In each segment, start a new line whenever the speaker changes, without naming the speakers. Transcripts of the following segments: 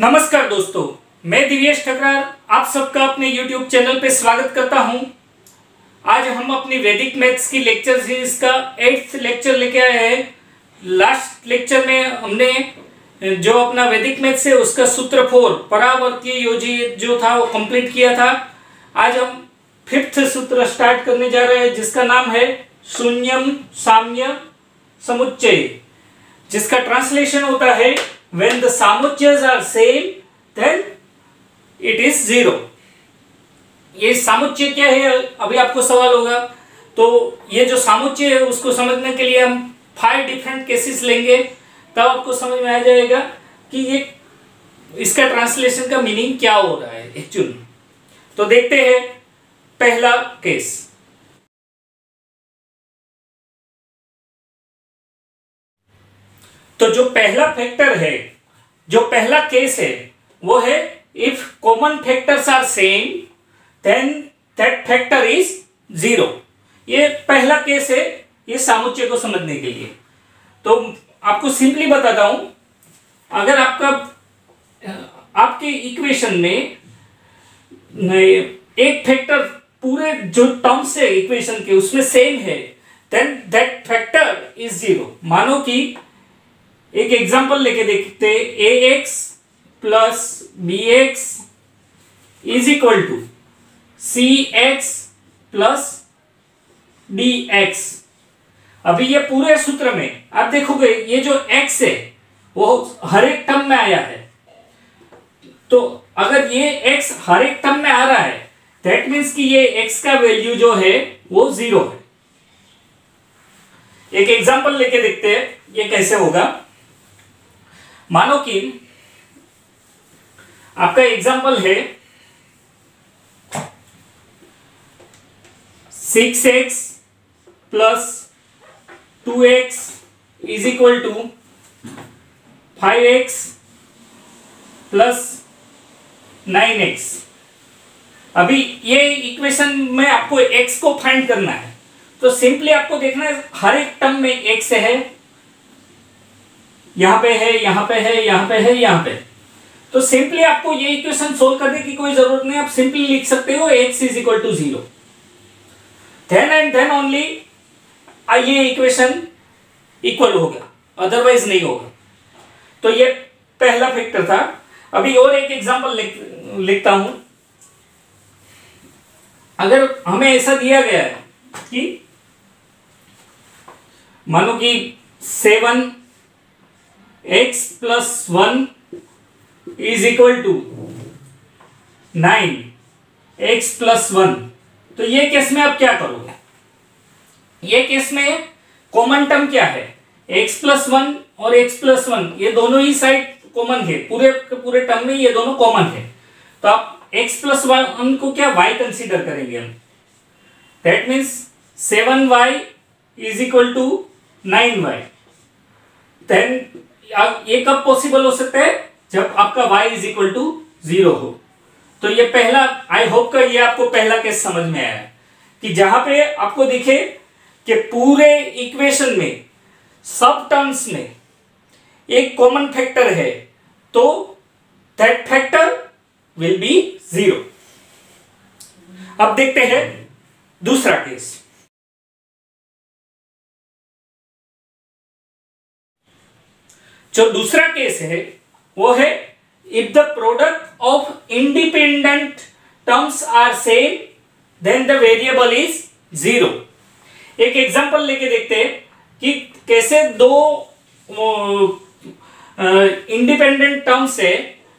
नमस्कार दोस्तों, मैं दिव्येश ठकरार आप सबका अपने YouTube चैनल पे स्वागत करता हूं। आज हम अपनी वैदिक मैथ्स की लेक्चर सीरीज का 8th लेक्चर लेके आए हैं। लास्ट लेक्चर में हमने जो अपना वैदिक मैथ्स है उसका सूत्र 4 परावर्तीय योजी जो था वो कंप्लीट किया था। आज हम 5th सूत्र स्टार्ट करने जा रहे हैं जिसका नाम है शून्यम साम्य समुच्चय, जिसका ट्रांसलेशन होता है when the samuccayas are same then it is zero। ये सामुच्चय क्या है अभी आपको सवाल होगा। तो ये जो सामुच्चय है उसको समझने के लिए हम 5 डिफरेंट केसेस लेंगे, तब आपको समझ में आ जाएगा कि ये इसका ट्रांसलेशन का मीनिंग क्या हो रहा है एक्चुअली। तो देखते हैं पहला केस। तो जो पहला फैक्टर है, जो पहला केस है वो है if common factors are same then that factor is 0। ये पहला केस है ये सामुच्चय को समझने के लिए। तो आपको सिंपली बताता हूं, अगर आपके इक्वेशन में एक फैक्टर पूरे जो टर्म्स है इक्वेशन के उसमें सेम है देन दैट फैक्टर इज 0। मानो कि एक एग्जांपल लेके देखते हैं, ax plus bx is equal to cx plus dx। अभी ये पूरे सूत्र में आप देखोगे ये जो x है वो हर एक टर्म में आया है। तो अगर ये x हर एक टर्म में आ रहा है दैट मीन्स कि ये x का वैल्यू जो है वो 0 है। एक एग्जांपल लेके देखते हैं ये कैसे होगा। मानो कि आपका एग्जाम्पल है 6x plus 2x is equal to 5x plus 9x। अभी ये इक्वेशन में आपको x को फाइंड करना है। तो सिंपली आपको देखना है हर एक टर्म में x है, यहां पे है, यहां पे है, यहां पे है, यहां पे। तो सिंपली आपको ये इक्वेशन सोल्व करने की कोई जरूरत नहीं, आप सिंपली लिख सकते हो x is equal to 0। Then and then only ये इक्वेशन इक्वल होगा, अदरवाइज नहीं होगा। तो ये पहला फैक्टर था। अभी और एक एग्जांपल लिखता हूं। अगर हमें ऐसा दिया गया है कि मानो कि 7x plus 1 is equal to 9x plus 1। तो ये केस में आप क्या करोगे? ये केस में कॉमन टर्म क्या है? x प्लस 1 और x प्लस 1 ये दोनों ही साइड कॉमन है, पूरे टर्म में ये दोनों कॉमन है। तो आप x प्लस 1 को क्या y कंसीडर करेंगे हम। That means 7y is equal to 9y। Then ये कब पॉसिबल हो सकता है? जब आपका y इज इक्वल टू 0 हो। तो ये पहला, आई होप का ये आपको पहला केस समझ में आया कि जहां पे आपको दिखे कि पूरे इक्वेशन में सब टर्म्स में एक कॉमन फैक्टर है तो दैट फैक्टर विल बी 0। अब देखते हैं दूसरा केस। जो दूसरा केस है वो है if the product of independent terms are same then the variable is 0। एक एग्जांपल लेके देखते हैं कि कैसे दो इंडिपेंडेंट टर्म्स है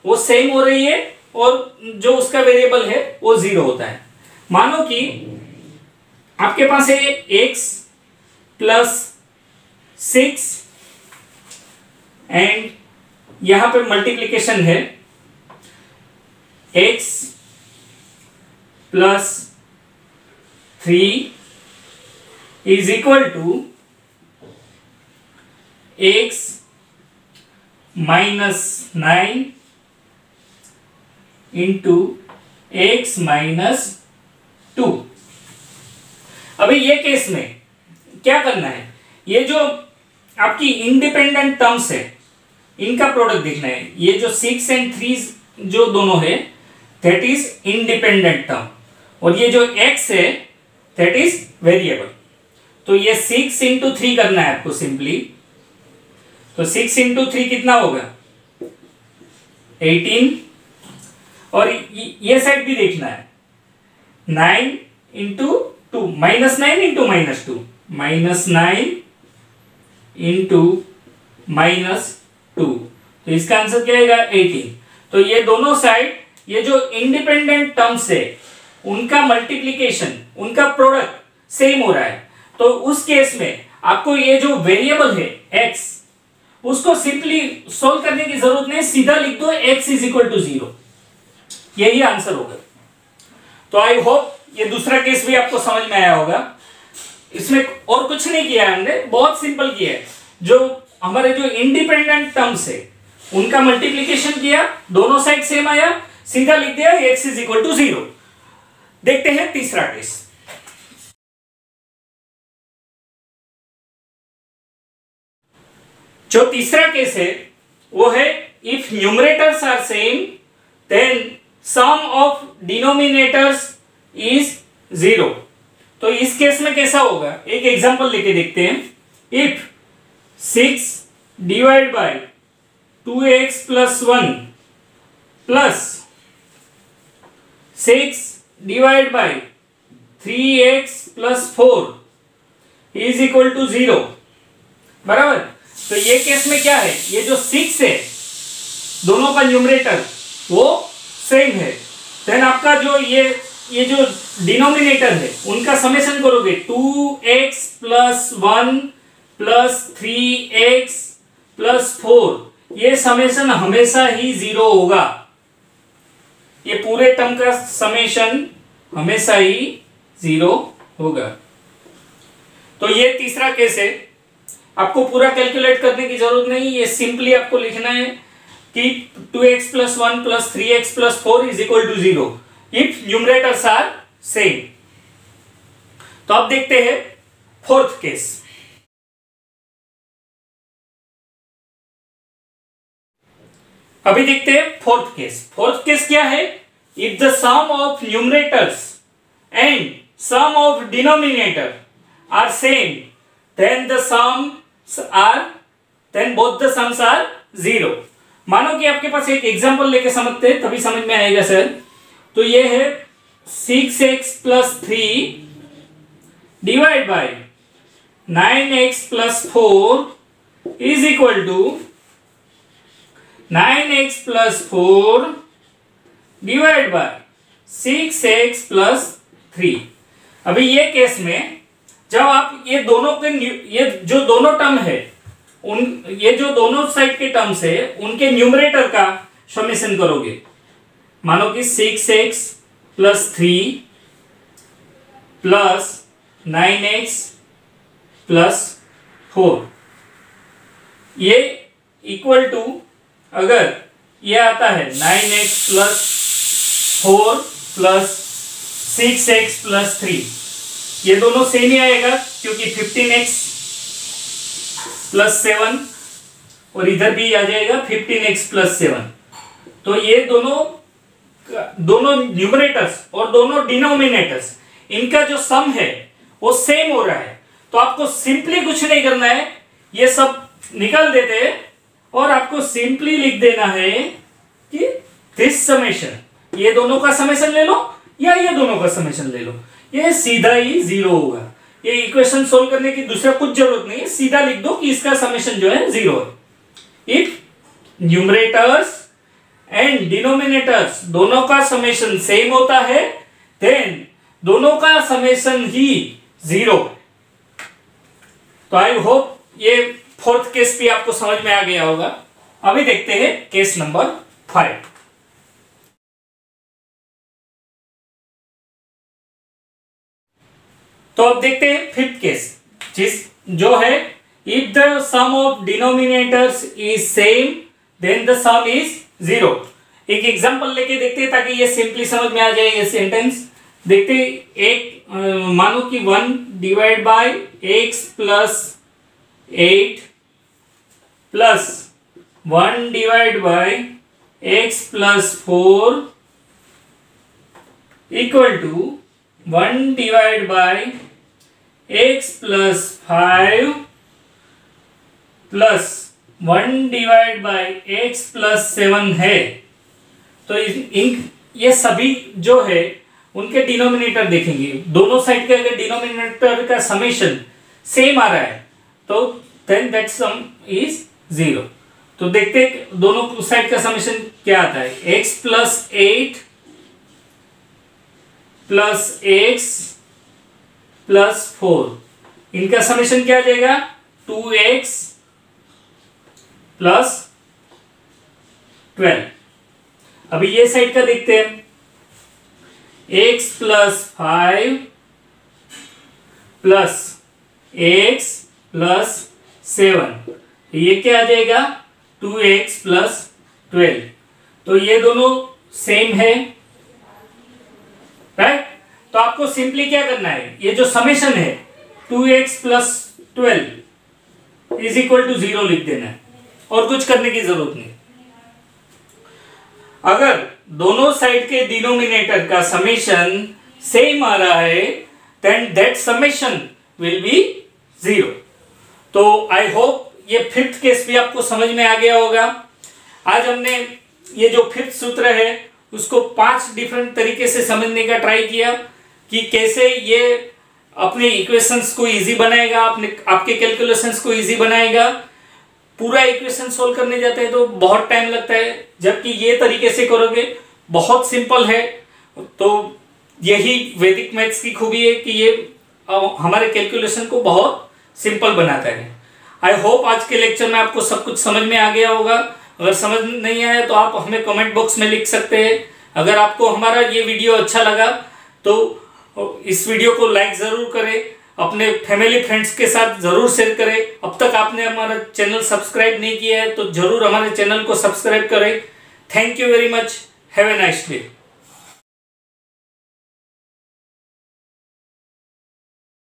वो सेम हो रही है और जो उसका वेरिएबल है वो 0 होता है। मानो कि आपके पास है x प्लस 6 एंड यहां पे मल्टीप्लीकेशन है x plus 3 is equal to x minus 9 into x minus 2। अभी ये केस में क्या करना है? ये जो आपकी इंडिपेंडेंट टर्म्स है इनका प्रोडक्ट देखना है। ये जो 6 एंड 3 जो दोनों है दैट इज इंडिपेंडेंट टर्म, और ये जो x है दैट इज वेरिएबल। तो ये 6 इंटू 3 करना है आपको सिंपली। तो 6 इंटू 3 कितना होगा 18, और ये साइड भी देखना है 9 इंटू 2 -9 इंटू -2 -9 इंटू -2, तो इसका आंसर क्या आएगा 18। तो ये दोनों साइड ये जो इंडिपेंडेंट टर्म्स है उनका मल्टीप्लिकेशन, उनका प्रोडक्ट सेम हो रहा है। तो उस केस में आपको ये जो वेरिएबल है x, उसको सिंपली सोल्व करने की जरूरत नहीं, सीधा लिख दो x इज इक्वल टू 0, यही आंसर होगा। तो आई होप ये दूसरा केस भी आपको समझ में आया होगा। इसमें और कुछ नहीं किया है हमने, बहुत सिंपल किया है। जो हमारे जो इंडिपेंडेंट टर्म्स है उनका मल्टीप्लिकेशन किया, दोनों साइड सेम आया, सीधा लिख दिया x इज इक्वल टू 0। देखते हैं तीसरा केस। जो तीसरा केस है वो है if numerators are same then sum of denominators is 0। तो इस केस में कैसा होगा, एक एग्जांपल लेके देखते हैं। If 6 divide by 2x plus 1 plus 6 divide by 3x plus 4 is equal to 0, बराबर। तो ये केस में क्या है, ये जो 6 है दोनों का न्यूमरेटर वो सेम है, देन आपका जो ये जो डिनोमिनेटर है उनका समेशन करोगे 2x plus 1 plus 3x plus 4, ये समेशन हमेशा ही 0 होगा। ये पूरे टर्म का समेशन हमेशा ही 0 होगा। तो ये तीसरा केस है। आपको पूरा कैलकुलेट करने की जरूरत नहीं, ये सिंपली आपको लिखना है कि 2x plus 1 plus 3x plus 4 is equal to 0 if numerators are same. तो अब देखते हैं फोर्थ केस। अभी देखते हैं फोर्थ केस। फोर्थ केस क्या है, if the sum of numerators and sum of denominator are same then the sums are then both the sums are 0। मानो कि आपके पास एक एग्जांपल लेके समझते हैं तभी समझ में आएगा सर। तो ये है 6x plus 3 divide by 9x plus 4 is equal to 9x plus 4 divide by 6x plus 3। अभी ये केस में जब आप ये दोनों के ये जो दोनों टर्म है ये जो दोनों साइड के टर्म्स है उनके न्यूमरेटर का समेशन करोगे, मानो कि 6x plus 3 plus 9x plus 4, ये इक्वल टू अगर ये आता है 9x plus 4 plus 6x plus 3, ये दोनों सेम ही आएगा क्योंकि 15x प्लस 7 और इधर भी आ जाएगा 15x प्लस 7। तो ये दोनों न्यूमरेटर्स और दोनों डिनोमिनेटर्स इनका जो सम है वो सेम हो रहा है। तो आपको सिंपली कुछ नहीं करना है, ये सब निकाल देते हैं और आपको सिंपली लिख देना है कि दिस समेशन, ये दोनों का समेशन ले लो या ये दोनों का समेशन ले लो, ये सीधा ही 0 होगा। ये इक्वेशन सोल्व करने की दूसरा कुछ जरूरत नहीं है, सीधा लिख दो कि इसका समेशन जो है 0 है। इफ न्यूमरेटर्स एंड डिनोमिनेटर्स दोनों का समेशन सेम होता है देन दोनों का समेशन ही 0। तो आई होप ये फोर्थ केस भी आपको समझ में आ गया होगा। अभी देखते हैं केस नंबर 5। तो अब देखते हैं फिफ्थ केस, जो है if the sum of denominators is same then the sum is 0। एक एग्जांपल लेके देखते हैं ताकि ये सिंपली समझ में आ जाए ये सेंटेंस। देखते एक मानो कि 1 divide by x plus 8 plus 1 divide by x plus 4 equal to 1 divide by x plus 5 plus 1 divide by x plus 7 है। तो ये सभी जो है उनके डिनोमिनेटर देखेंगे। दोनों साइड के अगर डिनोमिनेटर का समेशन सेम आ रहा है तो देन दैट सम इज 0। तो देखते हैं दोनों साइड का समेशन क्या आता है। x plus 8 plus x plus 4 इनका समेशन क्या आ जाएगा 2x प्लस 12। अभी ये साइड का देखते हैं x plus 5 plus x plus 7 ये क्या आ जाएगा 2x प्लस 12। तो ये दोनों सेम है, राइट। तो आपको सिंपली क्या करना है, ये जो समेशन है 2x plus 12 is equal to 0 लिख देना है और कुछ करने की जरूरत नहीं। अगर दोनों साइड के डिनोमिनेटर का समेशन सेम आ रहा है then that summation will be 0। तो आई होप ये फिफ्थ केस भी आपको समझ में आ गया होगा। आज हमने ये जो फिफ्थ सूत्र है उसको 5 डिफरेंट तरीके से समझने का ट्राई किया कि कैसे ये अपने इक्वेशंस को इजी बनाएगा, आपके कैलकुलेशंस को इजी बनाएगा। पूरा इक्वेशन सोल्व करने जाते हैं तो बहुत टाइम लगता है, जबकि ये तरीके से करोगे बहुत सिंपल है। तो यही वैदिक मैथ्स की खूबी है कि ये हमारे कैलकुलेशन को बहुत सिंपल बनाता है। आई होप आज के लेक्चर में आपको सब कुछ समझ में आ गया होगा। अगर समझ नहीं आया तो आप हमें कमेंट बॉक्स में लिख सकते हैं। अगर आपको हमारा ये वीडियो अच्छा लगा तो इस वीडियो को लाइक ज़रूर करें, अपने फैमिली फ्रेंड्स के साथ ज़रूर शेयर करें। अब तक आपने हमारा चैनल सब्सक्राइब नहीं किया है तो ज़रूर हमारे चैनल को सब्सक्राइब करें। Thank you very much. Have a nice day.